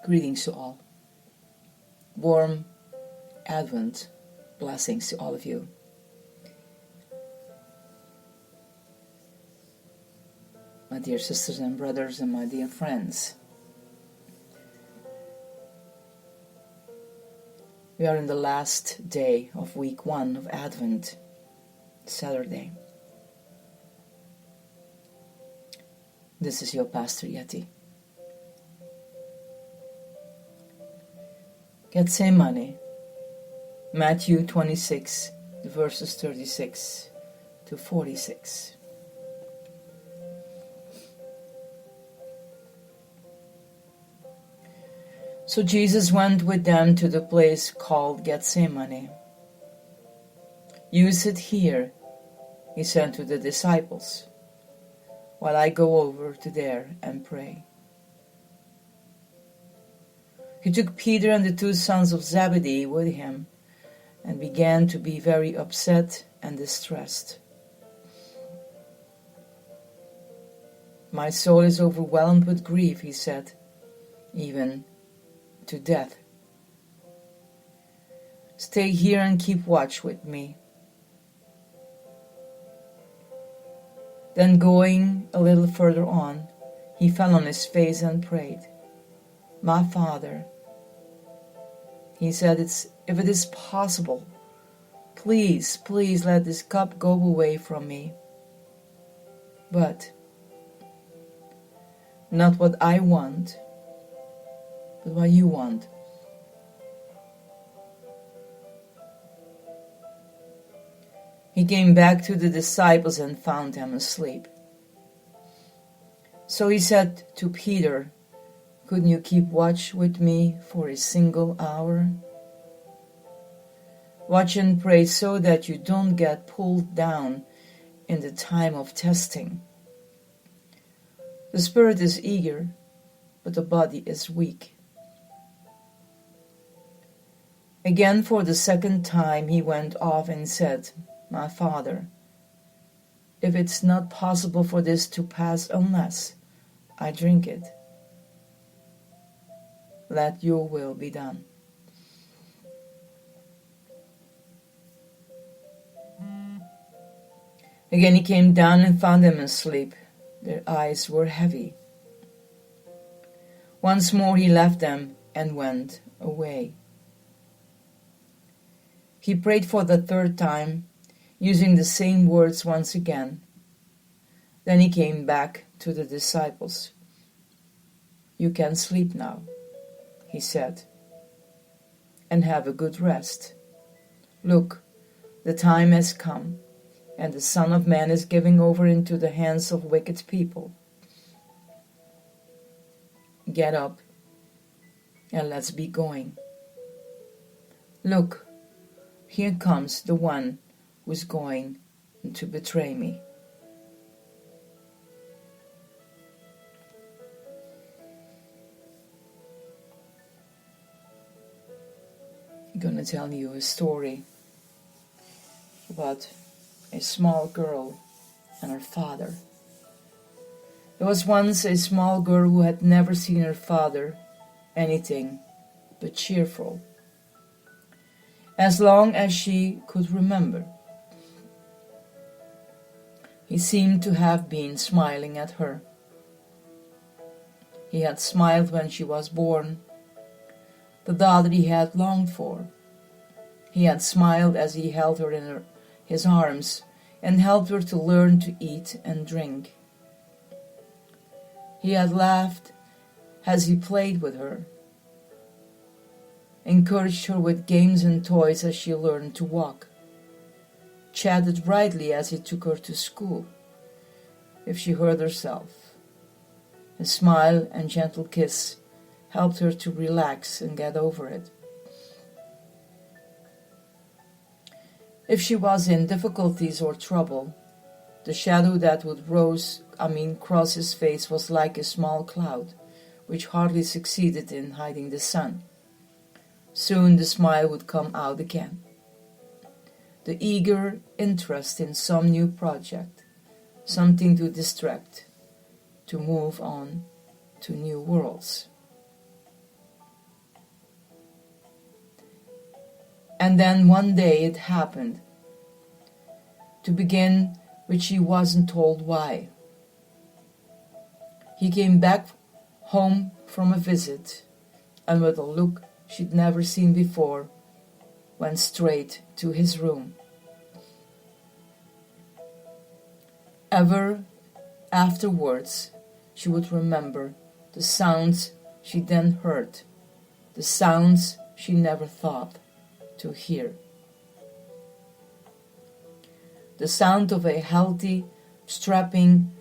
Greetings to all. Warm Advent blessings to all of you. My dear sisters and brothers and my dear friends. We are in the last day of week 1 of Advent, Saturday. This is your Pastor Yeti. Gethsemane, Matthew 26, verses 36 to 46. So Jesus went with them to the place called Gethsemane. "You sit here," he said to the disciples, "while I go over to there and pray." He took Peter and the 2 sons of Zebedee with him and began to be very upset and distressed. "My soul is overwhelmed with grief," he said, "even to death. Stay here and keep watch with me." Then going a little further on, he fell on his face and prayed, "My Father," he said, "if it is possible, please let this cup go away from me. But not what I want, but what you want." He came back to the disciples and found them asleep. So he said to Peter, "Couldn't you keep watch with me for a single hour? Watch and pray so that you don't get pulled down in the time of testing. The spirit is eager, but the body is weak." Again, for the 2nd time, he went off and said, "My Father, if it's not possible for this to pass unless I drink it, let your will be done." Again he came down and found them asleep. Their eyes were heavy. Once more he left them and went away. He prayed for the 3rd time, using the same words once again. Then he came back to the disciples. "You can sleep now," he said, "and have a good rest. Look, the time has come, and the Son of Man is giving over into the hands of wicked people. Get up, and let's be going. Look, here comes the one who's going to betray me." I'm going to tell you a story about a small girl and her father. There was once a small girl who had never seen her father anything but cheerful, as long as she could remember. He seemed to have been smiling at her. He had smiled when she was born, the daughter he had longed for. He had smiled as he held her in his arms and helped her to learn to eat and drink. He had laughed as he played with her, encouraged her with games and toys as she learned to walk, chatted brightly as he took her to school if she hurt herself. His smile and gentle kiss helped her to relax and get over it. If she was in difficulties or trouble, the shadow that would cross his face was like a small cloud, which hardly succeeded in hiding the sun. Soon the smile would come out again. The eager interest in some new project, something to distract, to move on to new worlds. And then one day it happened. To begin with, she wasn't told why. He came back home from a visit, and with a look she'd never seen before, went straight to his room. Ever afterwards, she would remember the sounds she then heard, the sounds she never thought to hear. The sound of a healthy, strapping,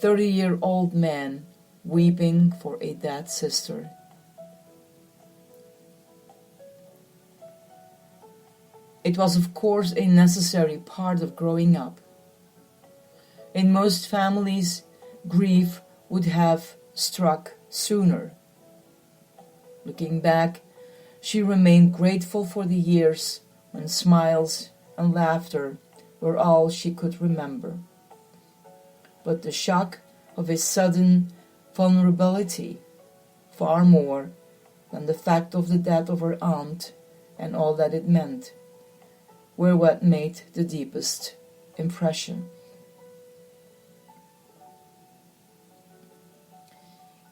30-year-old man weeping for a dead sister. It was, of course, a necessary part of growing up. In most families, grief would have struck sooner. Looking back, she remained grateful for the years when smiles and laughter were all she could remember. But the shock of a sudden vulnerability, far more than the fact of the death of her aunt and all that it meant, were what made the deepest impression.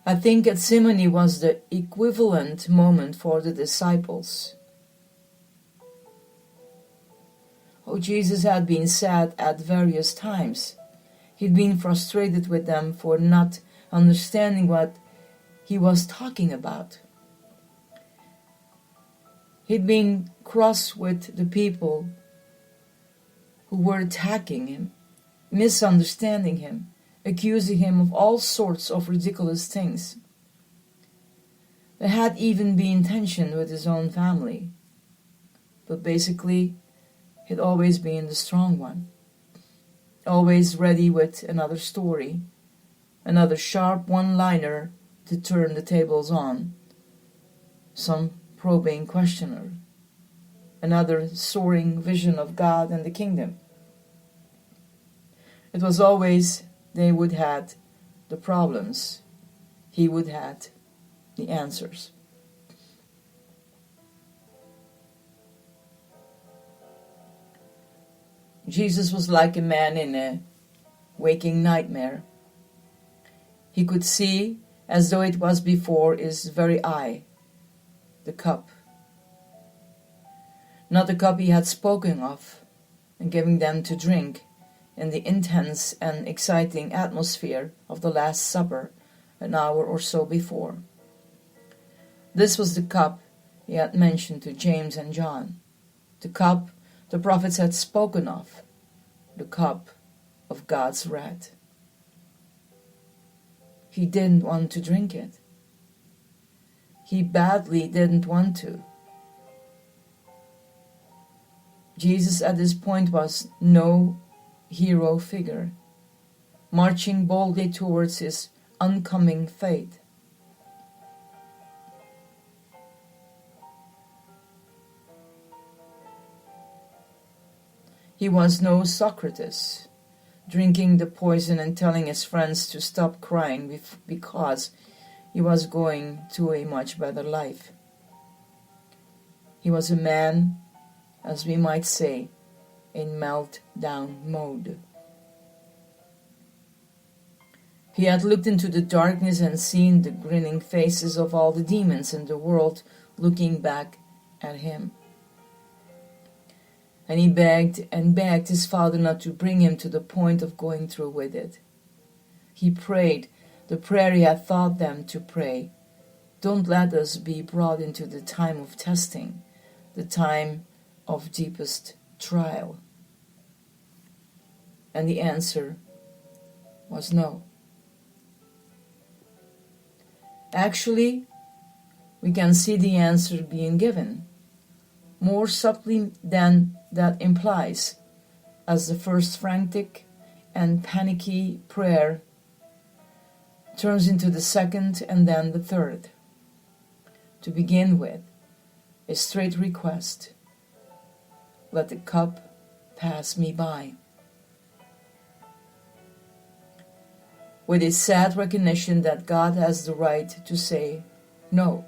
I think Gethsemane was the equivalent moment for the disciples. Oh, Jesus had been sad at various times. He'd been frustrated with them for not understanding what he was talking about. He'd been cross with the people who were attacking him, misunderstanding him, accusing him of all sorts of ridiculous things. There had even been tension with his own family. But basically, he'd always been the strong one, always ready with another story, another sharp one-liner to turn the tables on, some probing questioner, another soaring vision of God and the kingdom. It was always they would had the problems, he would had the answers. Jesus was like a man in a waking nightmare. He could see, as though it was before his very eye, the cup. Not the cup he had spoken of and given them to drink in the intense and exciting atmosphere of the Last Supper an hour or so before. This was the cup he had mentioned to James and John, the cup the prophets had spoken of, the cup of God's wrath. He didn't want to drink it. He badly didn't want to. Jesus at this point was no hero figure, marching boldly towards his oncoming fate. He was no Socrates, drinking the poison and telling his friends to stop crying because he was going to a much better life. He was a man, as we might say, in meltdown mode. He had looked into the darkness and seen the grinning faces of all the demons in the world looking back at him. And he begged and begged his Father not to bring him to the point of going through with it. He prayed the prayer he had taught them to pray. Don't let us be brought into the time of testing, the time of deepest trial. And the answer was no. Actually, we can see the answer being given, more subtly than that implies, as the first frantic and panicky prayer turns into the second and then the third. To begin with, a straight request: let the cup pass me by. With a sad recognition that God has the right to say no.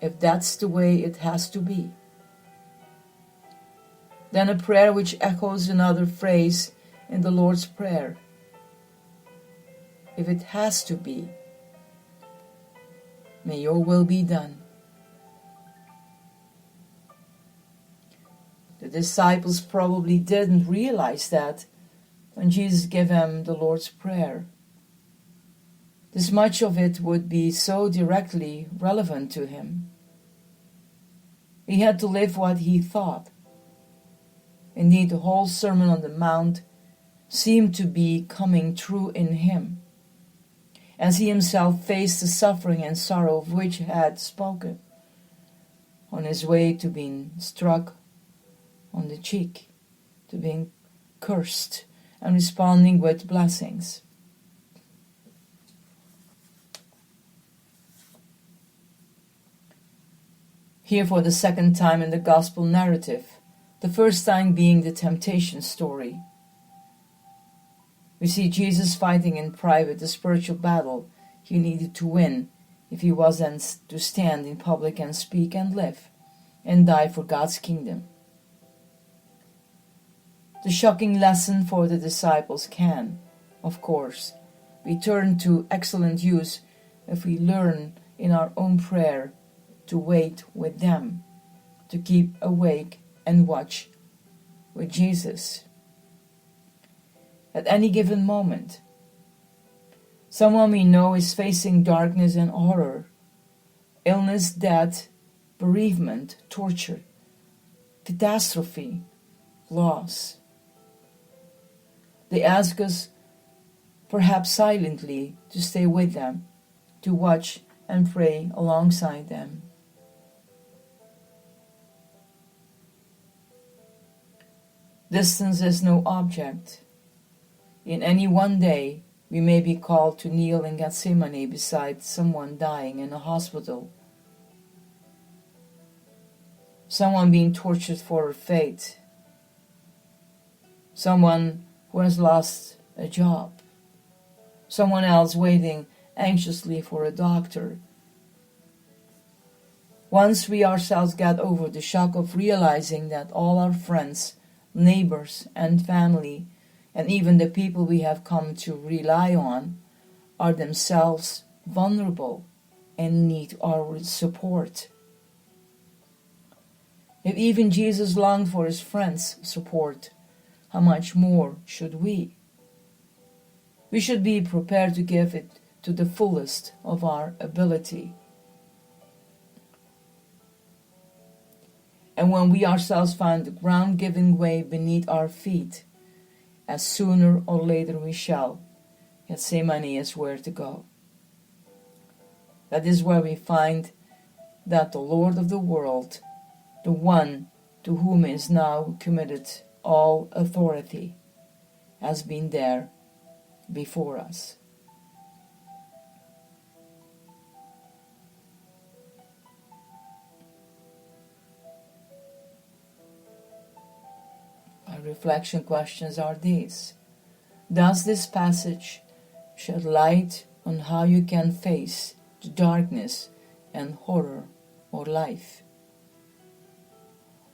if that's the way it has to be. Then a prayer which echoes another phrase in the Lord's Prayer. If it has to be, may your will be done. The disciples probably didn't realize that when Jesus gave them the Lord's Prayer. This much of it would be so directly relevant to him. He had to live what he thought. Indeed, the whole Sermon on the Mount seemed to be coming true in him, as he himself faced the suffering and sorrow of which he had spoken, on his way to being struck on the cheek, to being cursed, and responding with blessings. Here for the second time in the Gospel narrative, the first time being the temptation story. We see Jesus fighting in private the spiritual battle he needed to win if he was then to stand in public and speak and live and die for God's kingdom. The shocking lesson for the disciples can, of course, be turned to excellent use if we learn in our own prayer to wait with them, to keep awake and watch with Jesus. At any given moment, someone we know is facing darkness and horror, illness, death, bereavement, torture, catastrophe, loss. They ask us, perhaps silently, to stay with them, to watch and pray alongside them. Distance is no object. In any one day, we may be called to kneel in Gethsemane beside someone dying in a hospital, someone being tortured for her faith, someone who has lost a job, someone else waiting anxiously for a doctor. Once we ourselves get over the shock of realizing that all our friends, neighbors and family, and even the people we have come to rely on, are themselves vulnerable and need our support. If even Jesus longed for his friends' support, how much more should we? We should be prepared to give it to the fullest of our ability. And when we ourselves find the ground giving way beneath our feet, as sooner or later we shall, Gethsemane is where to go. That is where we find that the Lord of the world, the one to whom is now committed all authority, has been there before us. My reflection questions are these. Does this passage shed light on how you can face the darkness and horror of life?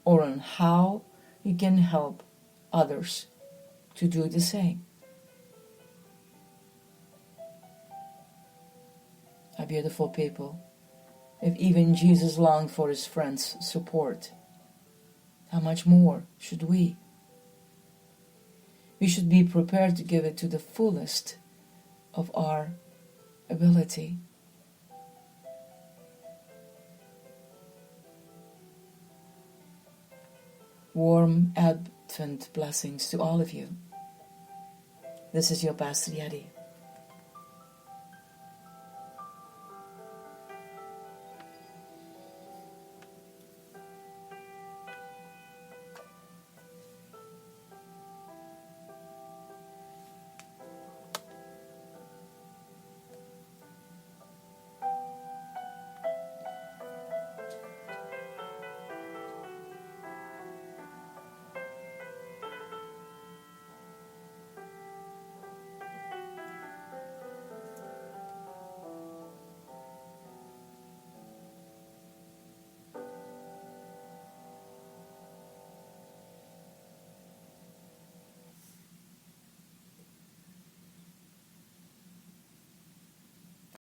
Or on how you can help others to do the same? My beautiful people, if even Jesus longed for his friends' support, how much more should we? We should be prepared to give it to the fullest of our ability. Warm Advent blessings to all of you. This is your Pastor Yeti.